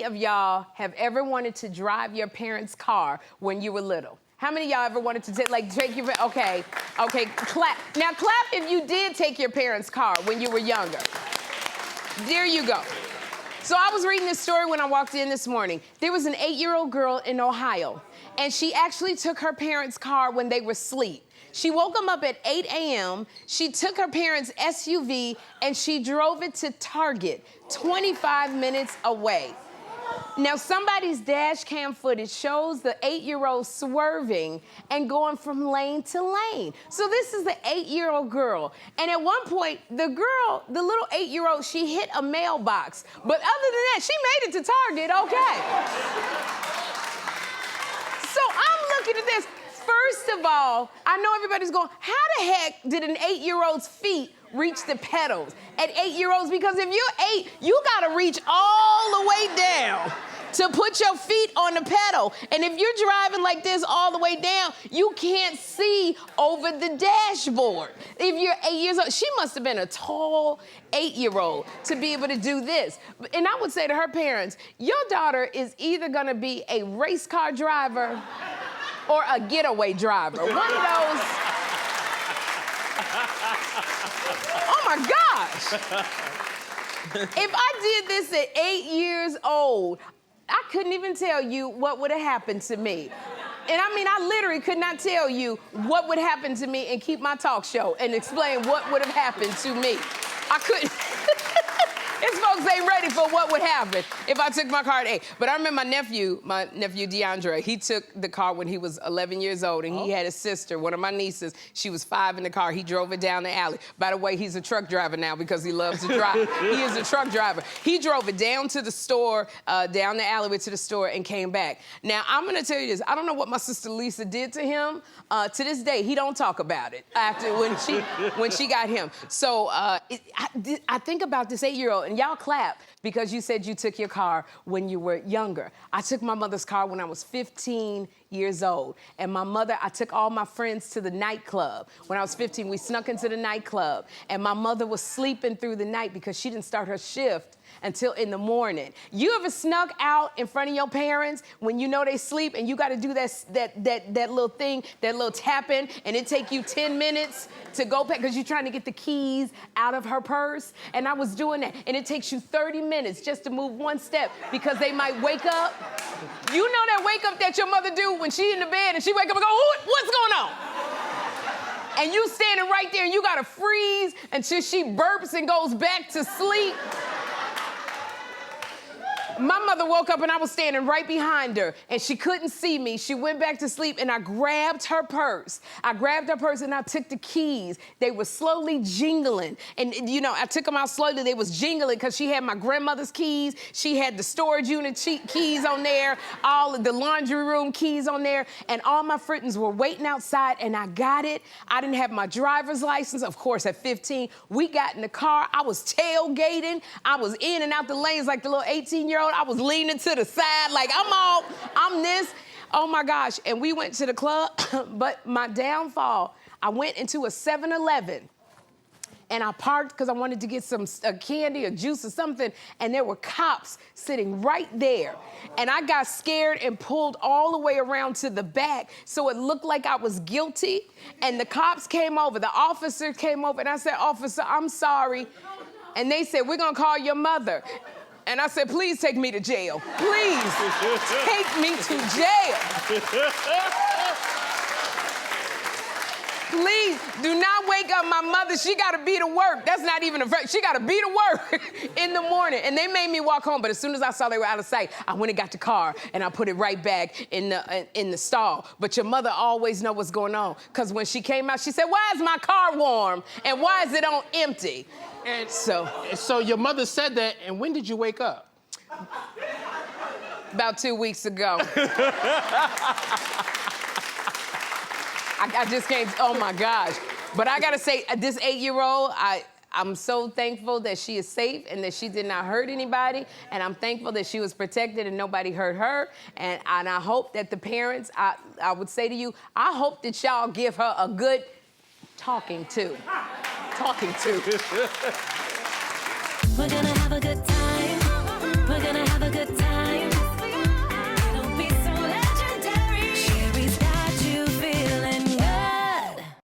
of y'all have ever wanted to drive your parents' car when you were little? How many of y'all ever wanted to take your, okay, clap. Now clap if you did take your parents' car when you were younger. There you go. So I was reading this story when I walked in this morning. There was an 8-year-old girl in Ohio, and she actually took her parents' car when they were asleep. She woke them up at 8 a.m., she took her parents' SUV, and she drove it to Target, 25 minutes away. Now, somebody's dash cam footage shows the 8-year-old swerving and going from lane to lane. So this is the 8-year-old girl. And at one point, the little 8-year-old, she hit a mailbox. But other than that, she made it to Target, okay. So I'm looking at this. First of all, I know everybody's going, how the heck did an 8-year-old's feet reach the pedals at 8-year-olds? Because if you're 8, you gotta reach all the way down to put your feet on the pedal. And if you're driving like this all the way down, you can't see over the dashboard. If you're 8 years old, she must have been a tall 8-year-old to be able to do this. And I would say to her parents, your daughter is either gonna be a race car driver or a getaway driver. One of those. Oh my gosh. If I did this at 8 years old, I couldn't even tell you what would have happened to me. And I mean, I literally could not tell you what would happen to me and keep my talk show and explain what would have happened to me. I couldn't. These folks ain't ready for what would happen if I took my car at 8. But I remember my nephew DeAndre, he took the car when he was 11 years old, and he had a sister, one of my nieces. She was 5 in the car. He drove it down the alley. By the way, he's a truck driver now because he loves to drive. He is a truck driver. He drove it down to the store, down the alleyway to the store, and came back. Now, I'm gonna tell you this. I don't know what my sister Lisa did to him. To this day, he don't talk about it after when she got him. So I think about this 8-year-old, and y'all clap because you said you took your car when you were younger. I took my mother's car when I was 15 years old. And my mother, I took all my friends to the nightclub. When I was 15, we snuck into the nightclub. And my mother was sleeping through the night because she didn't start her shift until in the morning. You ever snuck out in front of your parents when you know they sleep and you got to do that little thing, that little tapping, and it take you 10 minutes to go back because you're trying to get the keys out of her purse? And I was doing that, and it takes you 30 minutes just to move one step because they might wake up. You know that wake up that your mother do when she in the bed and she wake up and go, what's going on? And you standing right there and you gotta freeze until she burps and goes back to sleep. My mother woke up and I was standing right behind her and she couldn't see me. She went back to sleep and I grabbed her purse. I grabbed her purse and I took the keys. They were slowly jingling. And you know, I took them out slowly. They was jingling because she had my grandmother's keys. She had the storage unit keys on there, all of the laundry room keys on there, and all my friends were waiting outside and I got it. I didn't have my driver's license, of course, at 15. We got in the car. I was tailgating. I was in and out the lanes like the little 18-year-old. I was leaning to the side like, I'm this. Oh my gosh. And we went to the club, but my downfall, I went into a 7-Eleven and I parked because I wanted to get some candy or juice or something, and there were cops sitting right there. And I got scared and pulled all the way around to the back so it looked like I was guilty. And the cops came over, the officer came over, and I said, "Officer, I'm sorry." And they said, "We're gonna call your mother." And I said, "Please take me to jail. Please take me to jail. Please do not wake up my mother. She gotta be to work." That's not even a verb. She gotta be to work in the morning. And they made me walk home, but as soon as I saw they were out of sight, I went and got the car and I put it right back in the stall. But your mother always know what's going on, because when she came out, she said, "Why is my car warm and why is it on empty?" And so your mother said that, and when did you wake up? About 2 weeks ago. I just can't, oh my gosh. But I gotta say, this 8-year-old, I'm so thankful that she is safe and that she did not hurt anybody. And I'm thankful that she was protected and nobody hurt her. And I hope that the parents, I would say to you, I hope that y'all give her a good talking to. Talking to.